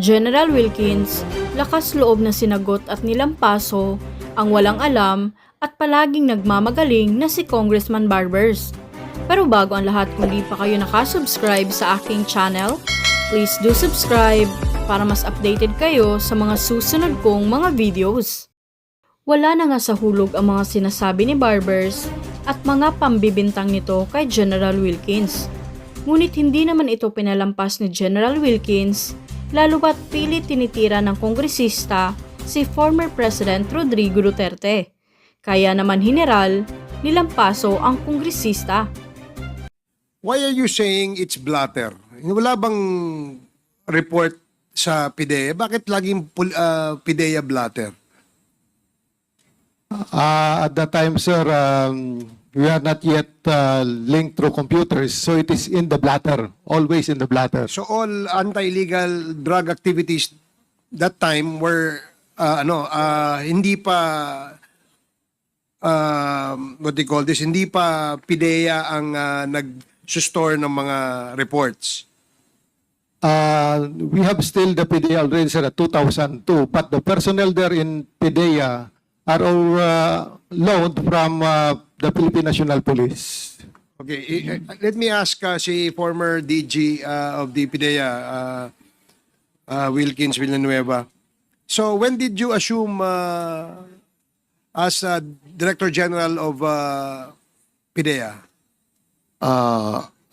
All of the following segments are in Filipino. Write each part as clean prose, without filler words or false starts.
General Wilkins, lakas loob na sinagot at nilampaso ang walang alam at palaging nagmamagaling na si Congressman Barbers. Pero bago ang lahat, kung di pa kayo nakasubscribe sa aking channel, please do subscribe para mas updated kayo sa mga susunod kong mga videos. Wala na nga sa hulog ang mga sinasabi ni Barbers at mga pambibintang nito kay General Wilkins. Ngunit hindi naman ito pinalampas ni General Wilkins, lalo ba't pilit tinitira ng kongresista si former President Rodrigo Duterte. Kaya naman General, nilampaso ang kongresista. Why are you saying it's blatter? Wala bang report sa PIDEA? Bakit laging PIDEA blatter? At that time, sir, we are not yet linked through computers, so it is in the blatter, always in the blatter. So all anti-illegal drug activities that time were hindi pa what they call this, hindi pa PIDEA ang nag-store ng mga reports. We have still the PDEA already, sir, at 2002, but the personnel there in PDEA are all loaned from the Philippine National Police. Okay, let me ask si former DG of the PIDEA, Wilkins Villanueva. So when did you assume as Director General of PIDEA?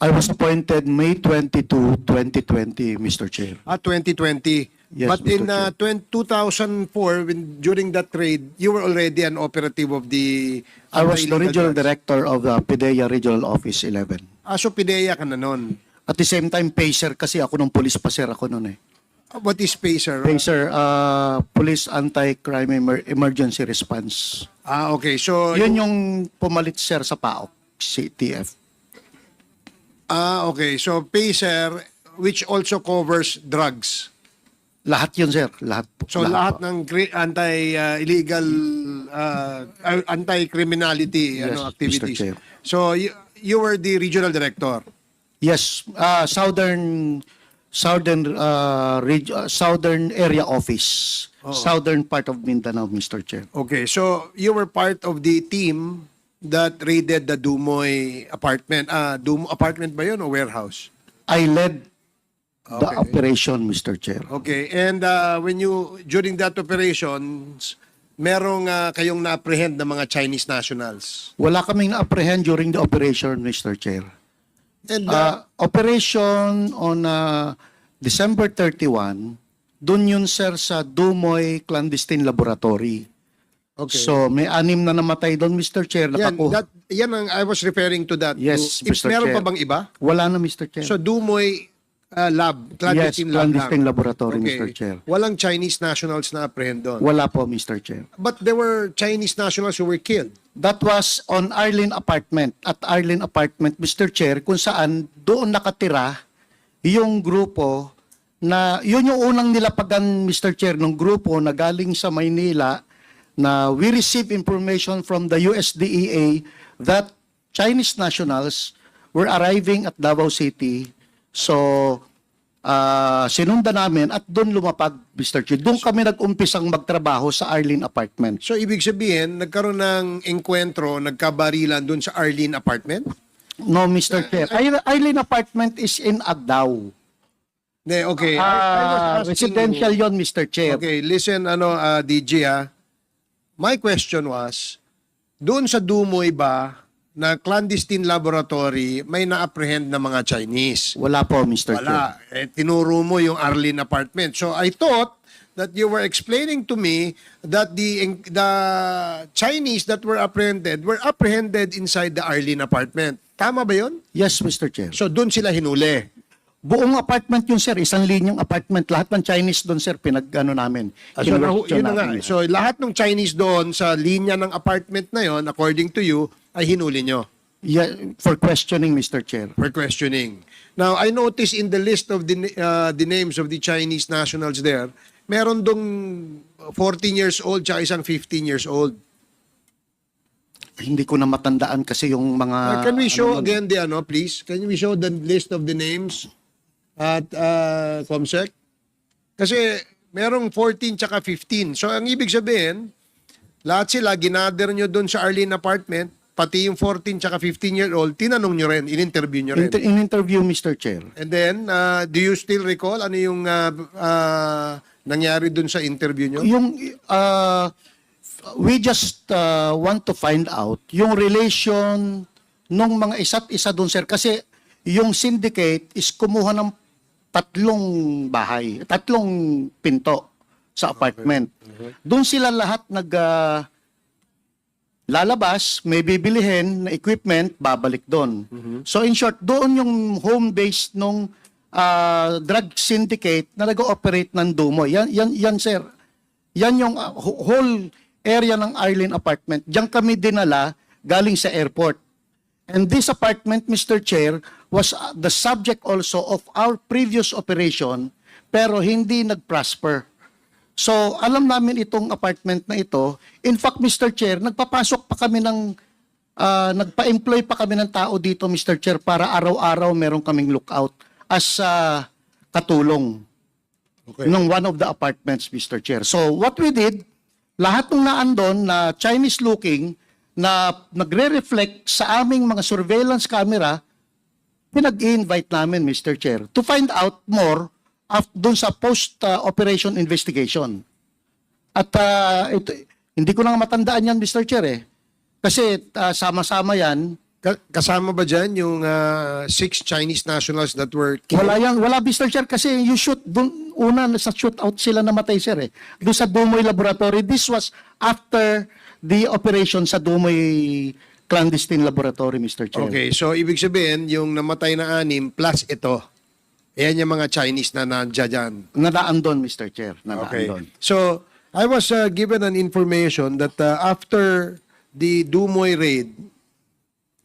I was appointed May 22, 2020, Mr. Chair. 2020. Yes, But Mr. in 2004, during that trade, you were already an operative of the... I was the regional drugs. director of the PIDEA Regional Office 11. So PIDEA ka na nun. At the same time, PACER kasi ako nung police pa sir ako noon eh. What is PACER? PACER, Police Anti-Crime Emergency Response. Okay. So... Yun yung pumalit sir sa PAOK, CTF. Okay. So PACER, which also covers drugs. Lahat yun sir, lahat. So lahat ng anti-illegal, anti-criminality Yes, activities. Mr. Chair. So you were the regional director. Yes, southern area office, southern part of Mindanao, Mr. Chair. Okay, so you were part of the team that raided the Dumoy apartment. Dumoy apartment ba yun o warehouse? I led the Okay. operation, Mr. Chair. Okay, and during that operations, merong kayong na-apprehend ng mga Chinese nationals. Wala kaming na-apprehend during the operation, Mr. Chair. And Operation on December 31, dun yun, sir, sa Dumoy Clandestine Laboratory. okay. So, may 6 na namatay doon, Mr. Chair. Yan ang I was referring to that. Yes, If Mr. meron Chair. pa bang iba? Wala na, Mr. Chair. So Dumoy lab, yes, clandestine lab clandestine lang. laboratory, Okay. Mr. Chair. Walang Chinese nationals na apprehend doon. Wala po, Mr. Chair. But there were Chinese nationals who were killed. That was on Arlene Apartment. At Arlene Apartment, Mr. Chair, kung saan doon nakatira yung grupo na, yun yung unang nilapagan, Mr. Chair, ng grupo na galing sa Maynila na we receive information from the USDEA that Chinese nationals were arriving at Davao City. So, sinundan namin at doon lumapag, Mr. Chair. Doon kami nag-umpisang magtrabaho sa Arlene Apartment. So ibig sabihin, nagkaroon ng enkwentro, nagkabarilan doon sa Arlene apartment? No, Mr. Chair. Arlene Apartment is in Agdao. Okay. I was asking Residential you- yon, Mr. Chair. Okay, listen, DG ha. My question was, doon sa Dumoy ba, na clandestine laboratory, may na-apprehend na mga Chinese? Wala po, Mr. Chair. Wala. Tinuro mo yung Arlene apartment. So I thought that you were explaining to me that the Chinese that were apprehended inside the Arlene apartment. Tama ba yun? Yes, Mr. Chair. So doon sila hinuli. Buong apartment yun, sir. Isang linyang apartment. Lahat ng Chinese doon, sir, pinag-ano namin. So, Kinwestiyon yun na nga. namin. So lahat ng Chinese doon sa linya ng apartment na yon, according to you, ay hinuli nyo Yeah, for questioning, Mr. Chair. for questioning. Now, I noticed in the list of the names of the Chinese nationals there, meron dong 14 years old tsaka isang 15 years old. Hindi ko na matandaan kasi yung mga... Can we show ano, again please? Can we show the list of the names at Comsec? Kasi merong 14 tsaka 15. So ang ibig sabihin, lahat sila ginather nyo doon sa Arlene apartment, pati yung 14 tsaka 15-year-old, tinanong nyo rin, in-interview nyo rin. In interview, Mr. Chair. And then, do you still recall ano yung nangyari doon sa interview nyo? Yung we just want to find out yung relation nung mga isa't isa doon, sir, kasi yung syndicate is kumuha ng 3 bahay, 3 pinto sa apartment. Doon sila lahat lalabas, may bibilihin na equipment, babalik doon. So in short, doon yung home base nung drug syndicate na nag-ooperate ng Dumoy. Yan sir. Yan yung whole area ng Arlene apartment. Diyan kami dinala galing sa airport. And this apartment, Mr. Chair, was the subject also of our previous operation, pero hindi nag-prosper. So, alam namin itong apartment na ito. In fact, Mr. Chair, nagpa-employ pa kami ng tao dito, Mr. Chair, para araw-araw meron kaming lookout as katulong ng one of the apartments, Mr. Chair. So, what we did, lahat ng naandon na Chinese looking, na nagre-reflect sa aming mga surveillance camera, pinag-i-invite namin, Mr. Chair, to find out more doon sa post-operation investigation. At hindi ko na matandaan yan, Mr. Chair, eh. Kasi sama-sama yan. Kasama ba dyan yung 6 Chinese nationals that were killed? Wala, Mr. Chair, kasi you shoot, una sa shootout sila namatay, sir, eh. Doon sa Dumoy Laboratory. This was after the operation sa Dumoy Clandestine Laboratory, Mr. Chair. Okay, so ibig sabihin, yung namatay na 6 plus ito, yan yung mga Chinese na nandiyan dyan. Nadaan doon, Mr. Chair. Nadaan Okay. doon. So, I was given an information that after the Dumoy raid,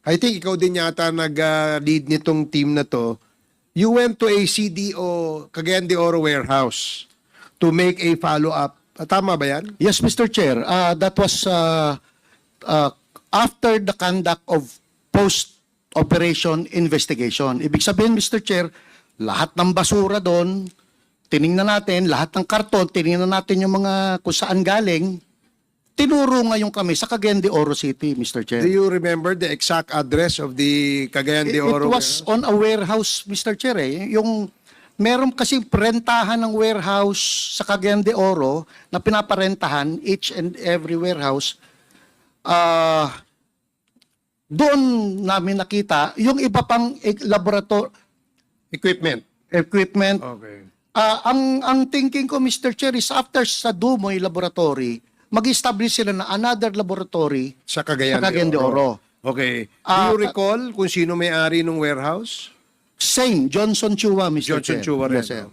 I think ikaw din yata nag-lead nitong team na to, you went to a CDO Cagayan de Oro warehouse to make a follow-up. Tama ba yan? Yes, Mr. Chair. That was after the conduct of post-operation investigation. Ibig sabihin, Mr. Chair, lahat ng basura doon, tiningnan natin, lahat ng karton, tiningnan natin yung mga kung saan galing, tinuro ngayon kami sa Cagayan de Oro City, Mr. Chair. Do you remember the exact address of the Cagayan de Oro? It was on a warehouse, Mr. Chair. Yung meron kasi rentahan ng warehouse sa Cagayan de Oro na pinaparentahan, each and every warehouse. Doon namin nakita yung iba pang laboratory Equipment. Okay. Ang thinking ko, Mr. Chair, is after sa Dumoy Laboratory, mag-establish sila na another laboratory Sa Cagayan, de Oro. Okay. Do you recall kung sino may-ari ng warehouse? Same, Johnson Chua, Mr. Johnson Chair. Chua rin. Yes, sir.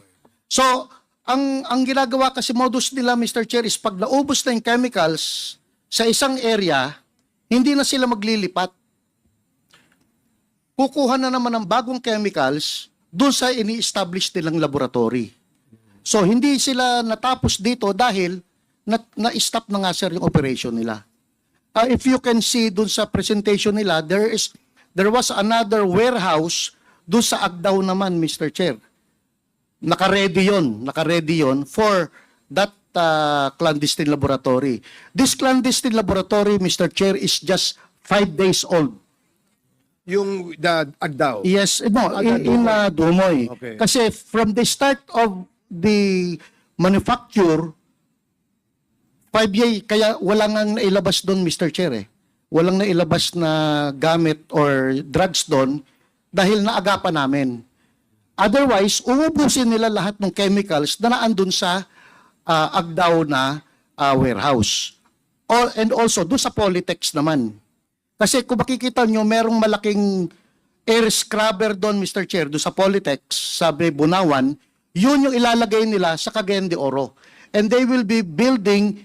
So, ang ginagawa kasi modus nila, Mr. Chair, is pag naubos na yung chemicals sa isang area, hindi na sila maglilipat. Kukuha na naman ng bagong chemicals doon sa ini-establish nilang laboratory. So, hindi sila natapos dito dahil na-stop na nga, sir, yung operation nila. If you can see doon sa presentation nila, there was another warehouse doon sa Agdao naman, Mr. Chair. Naka-ready yun for that clandestine laboratory. This clandestine laboratory, Mr. Chair, is just 5 days old. Yung Agdao? Yes, no, in Dumoy. Okay. Kasi from the start of the manufacture, 5 years, kaya walang nang nailabas doon, Mr. Chair. Walang nailabas na gamit or drugs doon dahil naagapan namin. Otherwise, uubusin nila lahat ng chemicals na naandun sa Agdao na warehouse. And also, doon sa Polytex naman. Kasi kung makikita nyo, merong malaking air scrubber doon, Mr. Chair, doon sa Polytex, sabi Bunawan, yun yung ilalagay nila sa Cagayan de Oro. And they will be building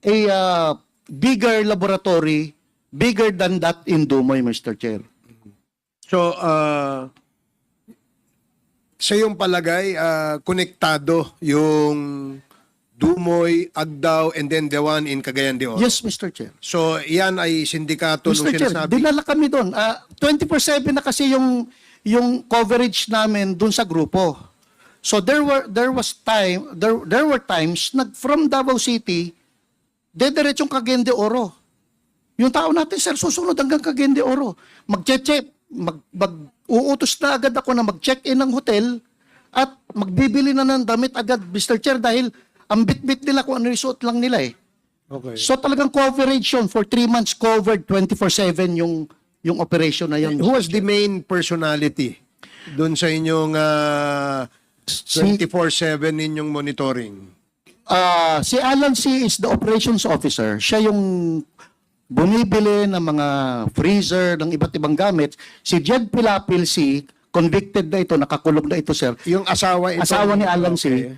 a bigger laboratory, bigger than that in Dumoy, Mr. Chair. So, sa iyong palagay, konektado yung Dumoy, Agdao, and then the one in Cagayan de Oro? Yes, Mr. Chair. So, yan ay sindikato nung Mr. Chair, sinasabi? dinala kami doon. 24/7 na kasi yung coverage namin doon sa grupo. So there were times from Davao City diretsyong Cagayan de Oro. Yung tao natin, sir, susunod hanggang Cagayan de Oro. Mag-check, uutos na agad ako na mag-check-in ng hotel at magbibili na ng damit agad, Mr. Chair, dahil ang bit-bit nila kung ano yung suot lang nila eh. Okay. So talagang coverage yun. For 3 months covered, 24/7 yung operation na yun. Who was the main personality doon sa inyong 24/7 ninyong monitoring? Si Alan C. is the operations officer. Siya yung bumibili ng mga freezer, ng iba't ibang gamit. Si Jed Pilapil C., convicted na ito, nakakulong na ito, sir. Yung asawa ito? Asawa ni Alan C. Okay.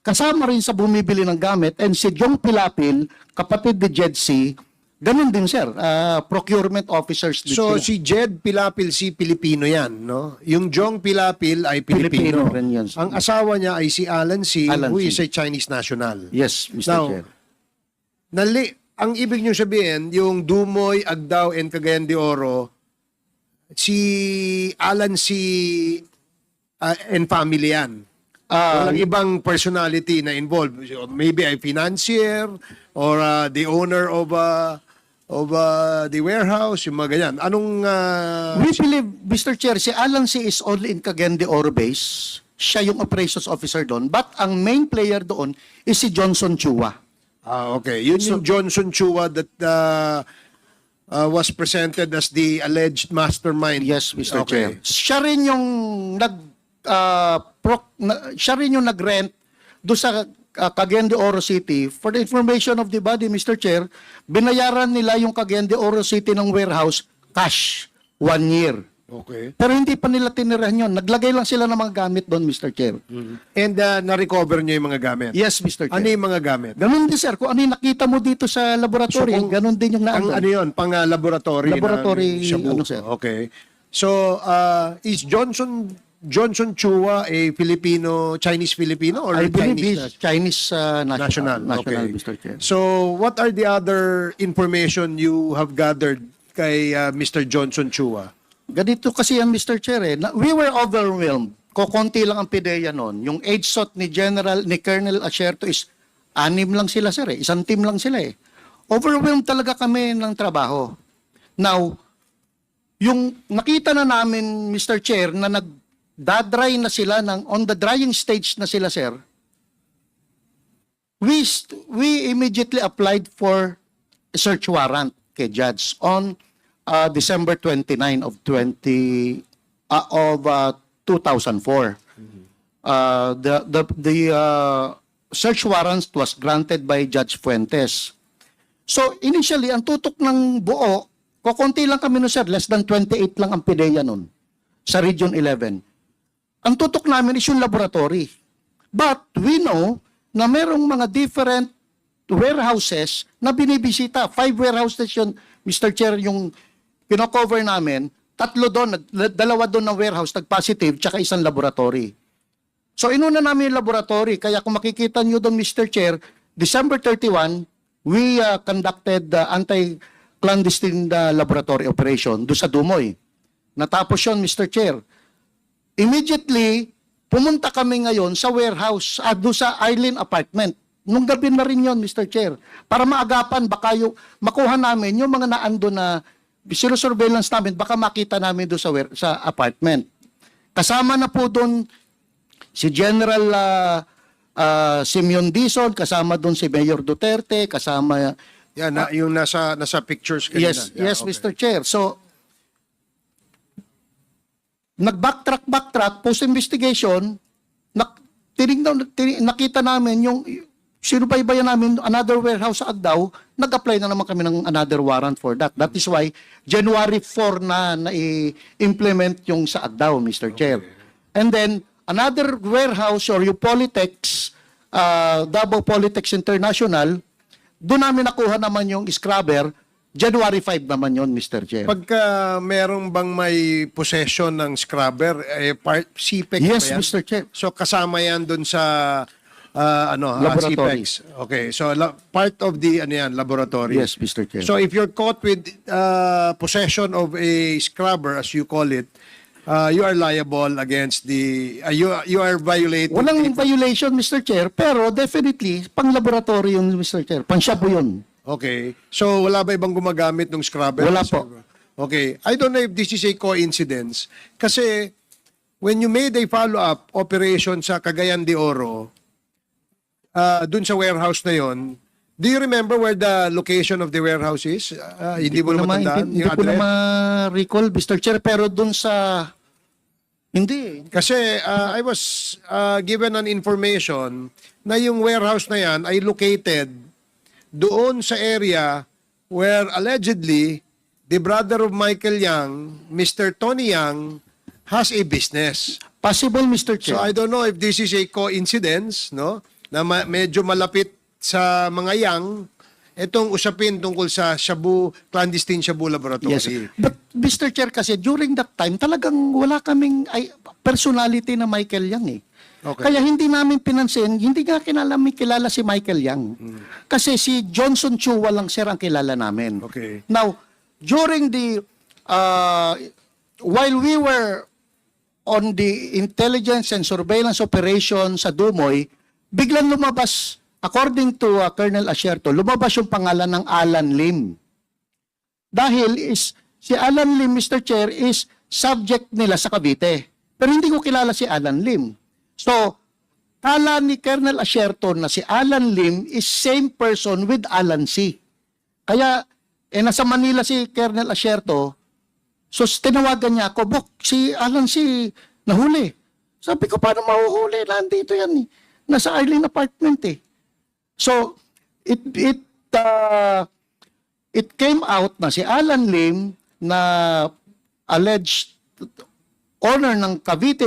Kasama rin sa bumibili ng gamit. And si Jong Pilapil, kapatid ni Jed C., ganun din, sir. Procurement officers din So sila. si Jed Pilapil si Pilipino yan, no? Yung Jong Pilapil ay Pilipino. Pilipino rin yan, sir. Ang asawa niya ay si Alan C. Alan who C. is a Chinese national. Yes, Mr. Now, Chair. ang ibig niyo sabihin, yung Dumoy, Agdao, and Cagayan de Oro, si Alan C. And family yan. Walang ibang personality na involved. Maybe a financier or the owner of the warehouse, yung mga ganyan. Anong... We believe, Mr. Chair, si Alan C. is only in Cagayan de Oro base. Siya yung operations officer doon. But ang main player doon is si Johnson Chua. okay. Yun yung Johnson Chua that was presented as the alleged mastermind. Yes, Mr. Okay. Chair. Siya rin yung siya rin yung nag-rent doon sa Cagayan de Oro City. For the information of the body, Mr. Chair, binayaran nila yung Cagayan de Oro City ng warehouse cash 1 year. Okay. Pero hindi pa nila tinirahan yun. Naglagay lang sila ng mga gamit doon, Mr. Chair. And na-recover niyo yung mga gamit? Yes, Mr. Chair. Ano yung mga gamit? Ganun din, sir. Kung ano yung nakita mo dito sa laboratory, So, kung- ganun din yung Ang naandun. ano yun? Pang-laboratory? Laboratory, Shabu. ano, sir. Okay. So, is Johnson Chua a Chinese Filipino or I believe Chinese he's Chinese national, Okay. Mr. Chair. So, what are the other information you have gathered kay Mr. Johnson Chua? Ganito kasi yan, Mr. Chair. We were overwhelmed. Kokonti lang ang PIDEA noon. Yung age SOT ni Colonel Asierto is 6 lang sila, sir. Isang team lang sila eh. Overwhelmed talaga kami ng trabaho. Now, yung nakita na namin, Mr. Chair, na nagdadry na sila, on the drying stage na sila, sir, we immediately applied for a search warrant kay Judge on December 29 of 2004. The search warrant was granted by Judge Fuentes. So initially, ang tutok ng buo, kukunti lang kami no, sir, less than 28 lang ang PIDEA nun sa Region 11. Ang tutok namin is yung laboratory. But we know na merong mga different warehouses na binibisita. 5 warehouses yun, Mr. Chair, yung pinocover namin. 3 doon, 2 doon na warehouse, nag-positive, tsaka isang laboratory. So inuna namin yung laboratory. Kaya kung makikita nyo doon, Mr. Chair, December 31, we conducted anti-clandestine laboratory operation doon sa Dumoy. Natapos yun, Mr. Chair. Immediately, pumunta kami ngayon sa warehouse, doon sa Arlene apartment. Nung gabi na rin yun, Mr. Chair. Para maagapan, baka makuha namin yung mga naando na sino-surveillance namin, baka makita namin doon sa apartment. Kasama na po doon si General Simeon Dizon, kasama doon si Mayor Duterte, kasama... Yan, yung nasa pictures kanina. Yes, Yeah, yes, okay. Mr. Chair. So, nag-backtrack, post-investigation, nakita namin yung sinubaybayan namin another warehouse sa Agdao, nag-apply na naman kami ng another warrant for that. That is why January 4 na i-implement yung sa Agdao, Mr. Chair. And then, another warehouse or yung Polytex, Davao Polytex International, doon namin nakuha naman yung scrubber, January 5 naman yon, Mr. Chair. Pagka merong bang may possession ng scrubber, CPEX Yes, ba yan? Mr. Chair. So kasama yan dun sa Laboratory. CPEX. Okay, so part of the laboratory. Yes, Mr. Chair. So if you're caught with possession of a scrubber, as you call it, you are liable against the, you are violating. Walang violation, Mr. Chair, pero definitely, pang-laboratory yun, Mr. Chair. Pang-shabu yun. Okay. So, wala ba ibang gumagamit ng scrubber? Wala po. Okay. I don't know if this is a coincidence. Kasi, when you made a follow-up operation sa Cagayan de Oro, dun sa warehouse na yon, do you remember where the location of the warehouse is? Hindi mo na matandaan Hindi yung ko na address? ma-recall, Mr. Chair, pero dun sa... Hindi. Kasi I was given an information na yung warehouse na yan ay located doon sa area where allegedly the brother of Michael Yang, Mr. Tony Yang, has a business. Possible, Mr. Chair. So I don't know if this is a coincidence, no? Na medyo malapit sa mga Yang itong usapin tungkol sa shabu, clandestine shabu laboratory. Yes. But Mr. Chair, kasi during that time, talagang wala kaming personality na Michael Yang eh. Okay. Kaya hindi namin pinansin, hindi nga kilala si Michael Yang. Kasi si Johnson Chua lang, sir, ang kilala namin. Okay. Now, during the, while we were on the intelligence and surveillance operation sa Dumoy, biglang lumabas, according to Colonel Asierto, lumabas yung pangalan ng Alan Lim. Dahil si Alan Lim, Mr. Chair, is subject nila sa Cavite. Pero hindi ko kilala si Alan Lim. So, kala ni Colonel Asierto na si Alan Lim is same person with Alan C. Kaya, nasa Manila si Colonel Asierto, so tinawagan niya ako, Bok, si Alan C. nahuli. Sabi ko, paano mahuhuli? Nandito yan eh. Nasa Arlene apartment eh. So, it came out na si Alan Lim na alleged owner ng Cavite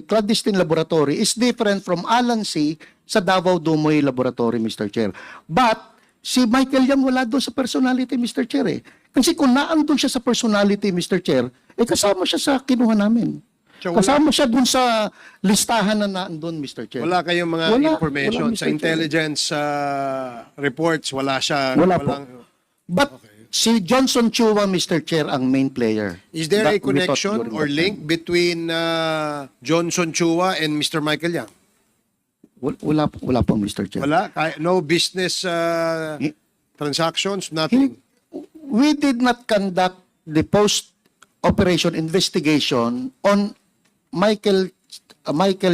Clandestine Laboratory is different from Alan C. sa Davao Dumoy Laboratory, Mr. Chair. But, si Michael Yang wala doon sa personality, Mr. Chair eh. Kasi kung naandun siya sa personality, Mr. Chair, kasama siya sa kinuha namin. So, wala- Kasama siya dun sa listahan na naandun, Mr. Chair. Wala kayong mga information wala, sa Mr. Chair. intelligence reports, wala siya. Wala po. walang- But si Johnson Chua, Mr. Chair, ang main player. Is there a That we thought connection during or that link between Johnson Chua and Mr. Michael Yang? time. Wala po, Mr. Chair. Wala? No business transactions? Nothing? We did not conduct the post-operation investigation on Michael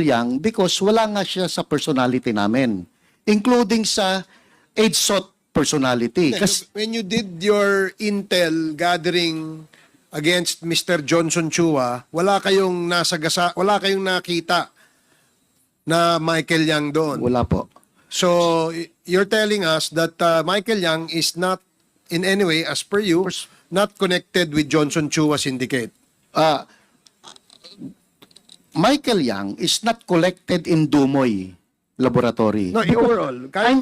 Yang because wala nga siya sa personality namin, including sa AIDSOT personality. Kasi When you did your intel gathering against Mr. Johnson Chua, wala kayong wala kayong nakita na Michael Yang doon. wala po. So, you're telling us that Michael Yang is not in any way, as per you, not connected with Johnson Chua Syndicate. Michael Yang is not collected in Dumoy Laboratory. No, overall. Kahit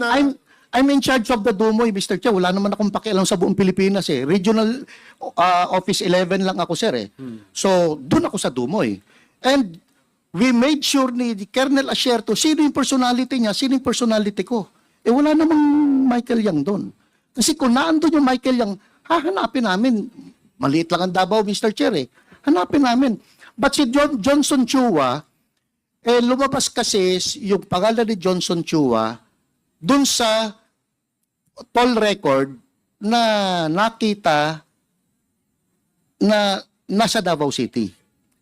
I'm in charge of the Dumoy, Mr. Chair. Wala naman akong pakialam sa buong Pilipinas eh. Regional Office 11 lang ako, sir eh. So, doon ako sa Dumoy. And we made sure ni Colonel Asierto, sino yung personality niya, sino yung personality ko. Wala namang Michael Yang doon. Kasi kung naandun yung Michael Yang, hahanapin namin. Maliit lang ang Davao, Mr. Chair eh. Hanapin namin. But si Johnson Chua, lumabas kasi yung pangalan ni Johnson Chua dun sa toll record na nakita na nasa Davao City.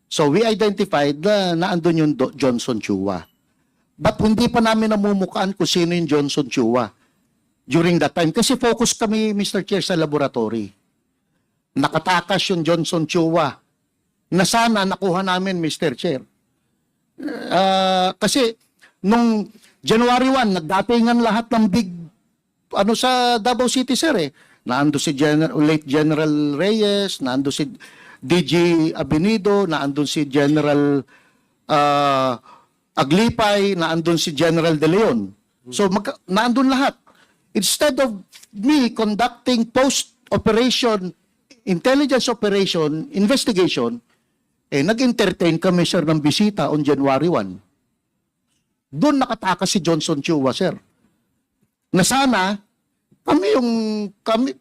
So we identified na naandun yung Johnson Chua. But hindi pa namin namumukaan kung sino yung Johnson Chua during that time. Kasi focus kami, Mr. Chair, sa laboratory. Nakatakas yung Johnson Chua na sana nakuha namin, Mr. Chair. Kasi nung January 1, nagdatingan lahat ng big sa Davao City, sir eh. Naando si late General Reyes, naando si DG Abinido, naandun si General Aglipay, naandun si General De Leon. So naandun lahat. Instead of me conducting post-operation, intelligence operation, investigation, nag-entertain kami, sir, ng bisita on January 1. Doon nakatakas si Johnson Chua, sir. Na sana, kami,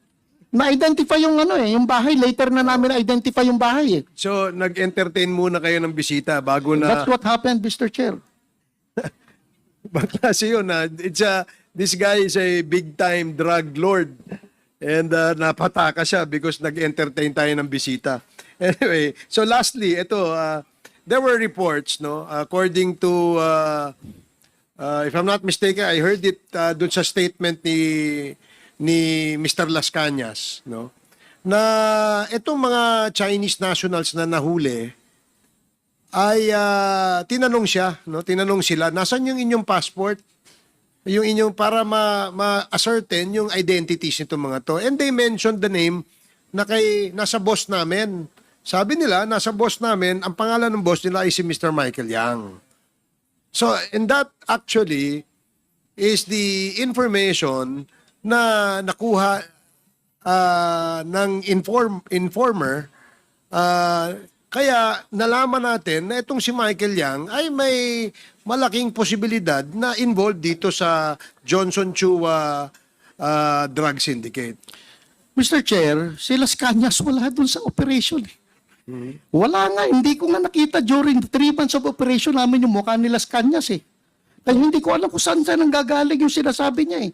Na-identify yung yung bahay. Later na namin na-identify yung bahay eh. So, nag-entertain muna kayo ng bisita bago na... That's what happened, Mr. Chair. Baklase yun. This guy is a big-time drug lord. And napataka siya because nag-entertain tayo ng bisita. Anyway, so lastly, ito, there were reports, no? According to, if I'm not mistaken, I heard it dun sa statement ni Mr. Las Cañas, no? Na itong mga Chinese nationals na nahuli, ay tinanong siya, no? Tinanong sila, nasan yung inyong passport? Yung inyong para ma-ascertain yung identities nitong mga to. And they mentioned the name na nasa boss namin. Sabi nila, nasa boss namin, ang pangalan ng boss nila ay si Mr. Michael Yang. So, and that actually is the information na nakuha ng informer. Kaya nalaman natin na itong si Michael Yang ay may malaking posibilidad na involved dito sa Johnson Chua drug syndicate. Mr. Chair, si Las Cañas wala dun sa operation. Wala nga, hindi ko nga nakita during the 3 months of operation namin yung mukha ni Las Cañas eh. Kaya hindi ko alam kung saan nanggagaling yung sinasabi niya eh.